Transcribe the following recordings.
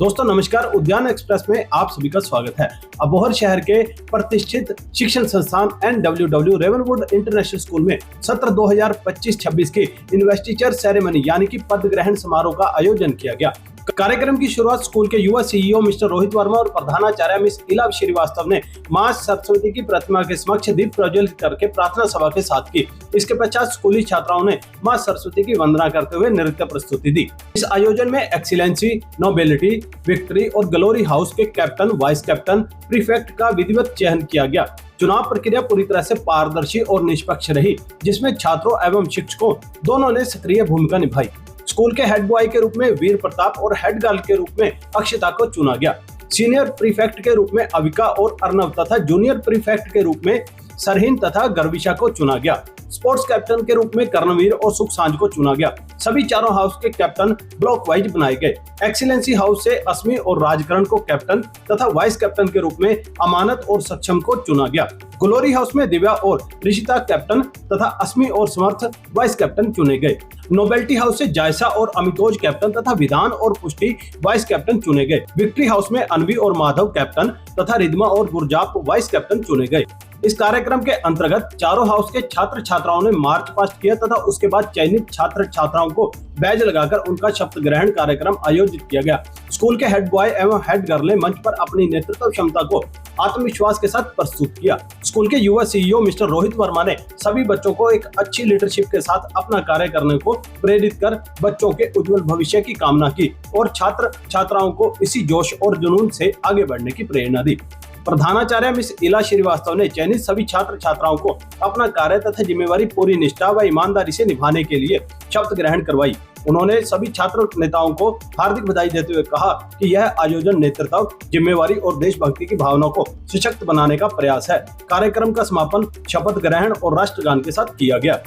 दोस्तों नमस्कार, उद्यान एक्सप्रेस में आप सभी का स्वागत है। अबोहर शहर के प्रतिष्ठित शिक्षण संस्थान NWW रेवनवुड इंटरनेशनल स्कूल में सत्र 2025-26 की इन्वेस्टिचर सेरेमनी यानी कि पद ग्रहण समारोह का आयोजन किया गया। कार्यक्रम की शुरुआत स्कूल के युवा CEO मिस्टर रोहित वर्मा और प्रधानाचार्य मिस इला श्रीवास्तव ने मां सरस्वती की प्रतिमा के समक्ष दीप प्रज्वलित करके प्रार्थना सभा के साथ की। इसके पश्चात स्कूली छात्राओं ने मां सरस्वती की वंदना करते हुए नृत्य प्रस्तुति दी। इस आयोजन में एक्सीलेंसी, नोबेलिटी, विक्ट्री और ग्लोरी हाउस के कैप्टन, वाइस कैप्टन, प्रीफेक्ट का विधिवत चयन किया गया। चुनाव प्रक्रिया पूरी तरह से पारदर्शी और निष्पक्ष रही, जिसमें छात्रों एवं शिक्षकों दोनों ने सक्रिय भूमिका निभाई। स्कूल के हेड बॉय के रूप में वीर प्रताप और हेड गर्ल के रूप में अक्षिता को चुना गया। सीनियर प्रीफेक्ट के रूप में अविका और अर्नव तथा जूनियर प्रीफेक्ट के रूप में सरहीन तथा गर्विशा को चुना गया। स्पोर्ट्स कैप्टन के रूप में कर्णवीर और सुख सांझ को चुना गया। सभी चारों हाउस के कैप्टन ब्लॉक वाइज बनाए गए। एक्सीलेंसी हाउस से अस्मी और राजकरण को कैप्टन तथा वाइस कैप्टन के रूप में अमानत और सक्षम को चुना गया। ग्लोरी हाउस में दिव्या और ऋषिता कैप्टन तथा अस्मी और समर्थ वाइस कैप्टन चुने गए। नोबेल्टी हाउस से जायसा और अमितोज कैप्टन तथा विधान और पुष्टि वाइस कैप्टन चुने गए। विक्ट्री हाउस में अनवी और माधव कैप्टन तथा रिद्मा और गुरजाप वाइस कैप्टन चुने गए। इस कार्यक्रम के अंतर्गत चारों हाउस के छात्र छात्राओं ने मार्च पास्ट किया तथा उसके बाद चयनित छात्र छात्राओं को बैज लगाकर उनका शपथ ग्रहण कार्यक्रम आयोजित किया गया। स्कूल के हेड बॉय एवं हेड गर्ल ने मंच पर अपनी नेतृत्व क्षमता को आत्मविश्वास के साथ प्रस्तुत किया। स्कूल के युवा CEO मिस्टर रोहित वर्मा ने सभी बच्चों को एक अच्छी लीडरशिप के साथ अपना कार्य करने को प्रेरित कर बच्चों के उज्जवल भविष्य की कामना की और छात्र छात्राओं को इसी जोश और जुनून से आगे बढ़ने की प्रेरणा दी। प्रधानाचार्य मिस इला श्रीवास्तव ने चयनित सभी छात्र छात्राओं को अपना कार्य तथा जिम्मेवारी पूरी निष्ठा व ईमानदारी से निभाने के लिए शपथ ग्रहण करवाई। उन्होंने सभी छात्र नेताओं को हार्दिक बधाई देते हुए कहा कि यह आयोजन नेतृत्व, जिम्मेवारी और देशभक्ति की भावना को सशक्त बनाने का प्रयास है। कार्यक्रम का समापन शपथ ग्रहण और राष्ट्रगान के साथ किया गया।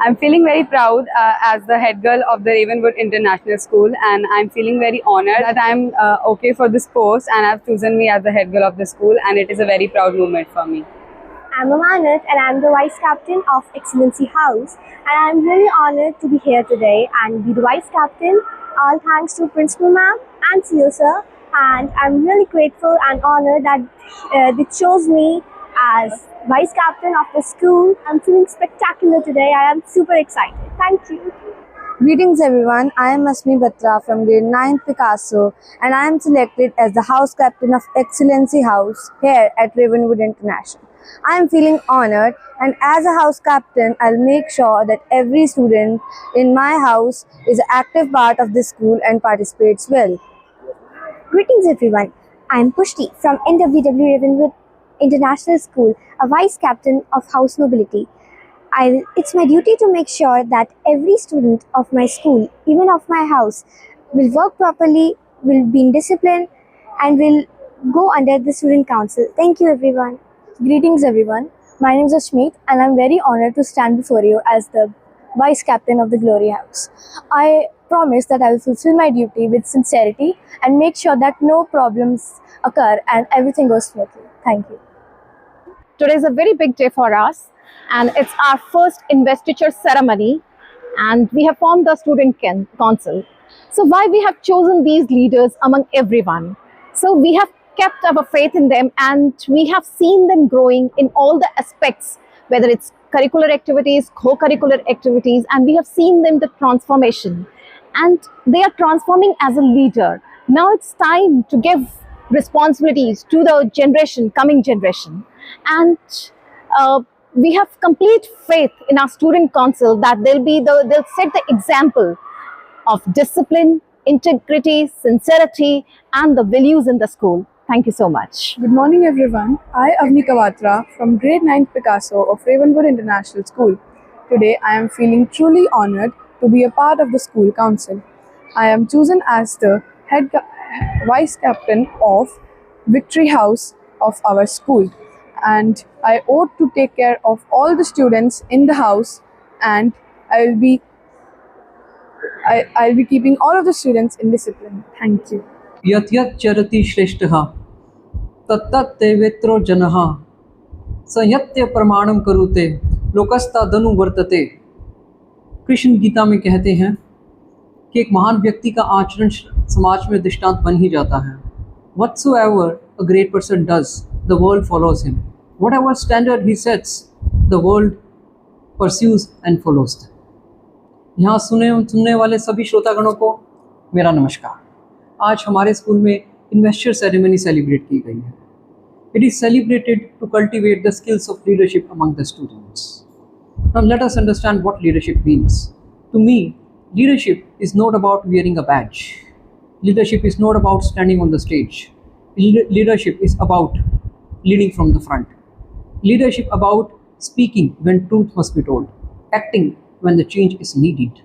I'm feeling very proud as the head girl of the Ravenwood International School, and I'm feeling very honored that I'm okay for this post and I've chosen me as the head girl of the school, and it is a very proud moment for me. I'm Amanat and I'm the Vice Captain of Excellency House, and I'm really honored to be here today and be the Vice Captain. All thanks to Principal Ma'am and CEO Sir, and I'm really grateful and honored that they chose me as Vice Captain of the school. I'm feeling spectacular today. I am super excited. Thank you. Greetings everyone, I am Asmi Batra from grade 9th Picasso, and I am selected as the House Captain of Excellency House here at Ravenwood International. I am feeling honored, and as a House Captain, I'll make sure that every student in my house is an active part of the school and participates well. Greetings everyone. I am Pushti from NWW Ravenwood International School, a Vice Captain of House Nobility. It's my duty to make sure that every student of my school, even of my house, will work properly, will be in discipline, and will go under the student council. Thank you everyone. Greetings everyone, my name is Ashmeet and I'm very honored to stand before you as the Vice Captain of the Glory House. I promise that I will fulfill my duty with sincerity and make sure that no problems occur and everything goes smoothly. Thank you. Today is a very big day for us, and it's our first investiture ceremony, and we have formed the student council. So why we have chosen these leaders among everyone? So we have kept our faith in them, and we have seen them growing in all the aspects, whether it's curricular activities, co-curricular activities, and we have seen them the transformation, and they are transforming as a leader. Now it's time to give responsibilities to the coming generation. And we have complete faith in our student council that they'll set the example of discipline, integrity, sincerity, and the values in the school. Thank you so much. Good morning everyone. I, Avnika Batra from grade 9th Picasso of Ravenwood International School. Today I am feeling truly honored to be a part of the school council. I am chosen as the Vice Captain of Victory House of our school, and I ought to take care of all the students in the house, and I'll be keeping all of the students in discipline. Thank you. यत् यत् चरति श्रेष्ठः तत्तत् तेवेत्रो जनः स यत्य प्रमाणम करुते लोकस्तादनु वर्तते। कृष्ण गीता में कहते हैं कि एक महान व्यक्ति का आचरण समाज में दृष्टांत बन ही जाता है. Whatsoever a great person does, the world follows him. Whatever standard he sets, the world pursues and follows them. यहाँ सुनने वाले सभी श्रोतागणों को मेरा नमस्कार. आज हमारे स्कूल में इन्वेस्टर सेरेमनी सेलिब्रेट की गई है. It is celebrated to cultivate the skills of leadership among the students. Now let us understand what leadership means. To me, leadership is not about wearing a badge. Leadership is not about standing on the stage. Leadership is about leading from the front. Leadership about speaking when truth must be told, acting when the change is needed,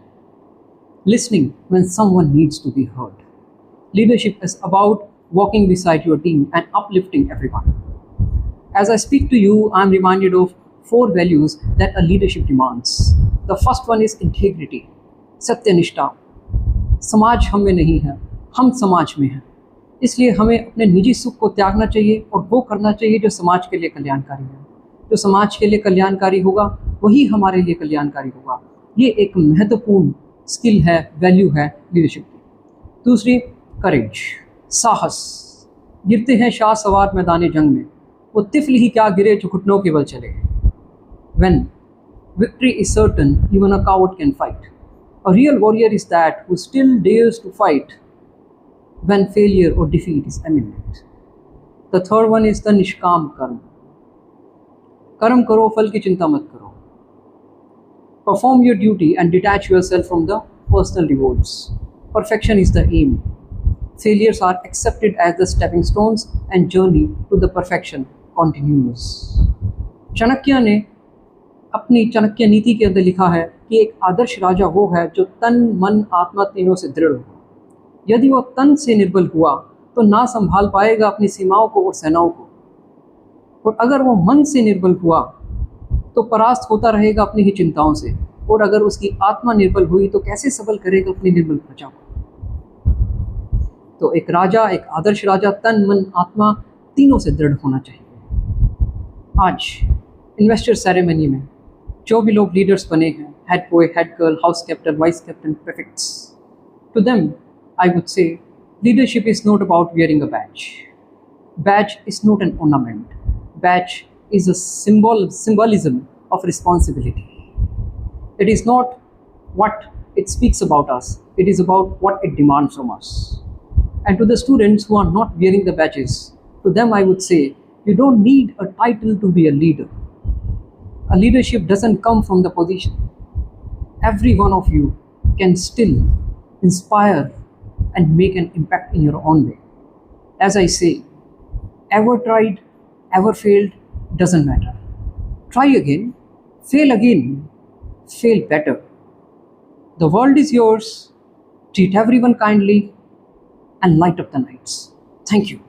listening when someone needs to be heard. Leadership is about walking beside your team and uplifting everyone. As I speak to you, I am reminded of 4 values that a leadership demands. The first one is integrity, सत्यनिष्ठा. समाज हम में नहीं है, हम समाज में हैं. इसलिए हमें अपने निजी सुख को त्यागना चाहिए और वो करना चाहिए जो समाज के लिए कल्याणकारी है. जो समाज के लिए कल्याणकारी होगा वही हमारे लिए कल्याणकारी होगा. ये एक महत्वपूर्ण स्किल है, वैल्यू है लीडरशिप की. दूसरी, करेज, साहस. गिरते हैं शाह सवार मैदान जंग में, वो तिफल ही क्या गिरे जो घुटनों के बल चले. When victory is certain, even a coward can fight. A real warrior is that who still dares to fight when failure or defeat is imminent. The third one is the निष्काम कर्म. कर्म करो, फल की चिंता मत करो. Perform your duty and detach yourself from the personal rewards. Perfection is the aim. Failures are accepted as the stepping stones and journey to the perfection continues. Chanakya ने अपनी चाणक्य नीति के अंदर लिखा है कि एक आदर्श राजा वो है जो तन मन आत्मा तीनों से दृढ़ हो. यदि वो तन से निर्बल हुआ तो ना संभाल पाएगा अपनी सीमाओं को और सेनाओं को, और अगर वो मन से निर्बल हुआ तो परास्त होता रहेगा अपनी ही चिंताओं से, और अगर उसकी आत्मा निर्बल हुई तो कैसे सबल करेगा अपनी निर्बल प्रजा को. तो एक राजा, एक आदर्श राजा तन मन आत्मा तीनों से दृढ़ होना चाहिए. आज इन्वेस्टर सेरेमनी में जो भी लोग लीडर्स बने हैं, head boy, head girl, house captain, vice captain, prefects, to them I would say leadership is not about wearing a badge. Badge is not an ornament. Badge is a symbolism of responsibility. It is not what it speaks about us. It is about what it demands from us. And to the students who are not wearing the badges, to them I would say, you don't need a title to be a leader. A leadership doesn't come from the position. Every one of you can still inspire and make an impact in your own way. As I say, ever tried, ever failed, doesn't matter. Try again, fail, fail better. The world is yours. Treat everyone kindly and light up the nights. Thank you.